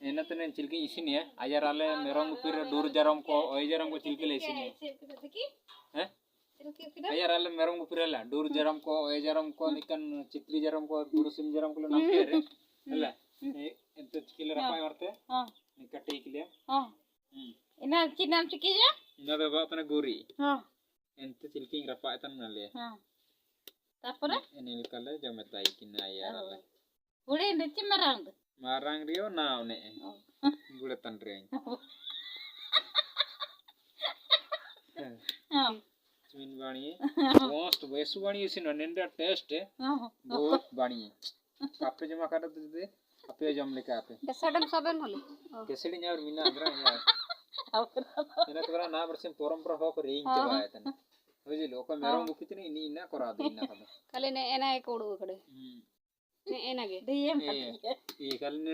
Enak tuh nih cilki isin ya. Ajar ale merong pir dur jaram ko, oi jaram ko cilki le isin ya. Eh? Ajar ale merong pir ala dur jaram ko, oi jaram ko nikan citli jaram ko, dur sim jaram ko lo nam pir. Ala. Itu cilki le rapai orte. Nikat tik le. Ina cinam ciki ya? Ina beba apna guri. Itu cilki rapai tan nale. Tapora? Ini kale jamet tai kina ajar ale. Udah ini cimarang tuh. Marang rio na one. Gule tan reng. Min बाणी मस्त वैसु बाणी इसी ननेंडा test है बहुत बाणी आपे जमा कर दे आपे जम लेके आपे Kesadang saben holi. केसड़ी न्यार मीना अंदर यार इना तोरा ना बरसे परंपरा हो कर रिंग चबा है तने बुझी लो को मेरो मुकितनी इनी इना करा दे इना कदे Kali ne enak kodu kade. Ne enak ge. ये कल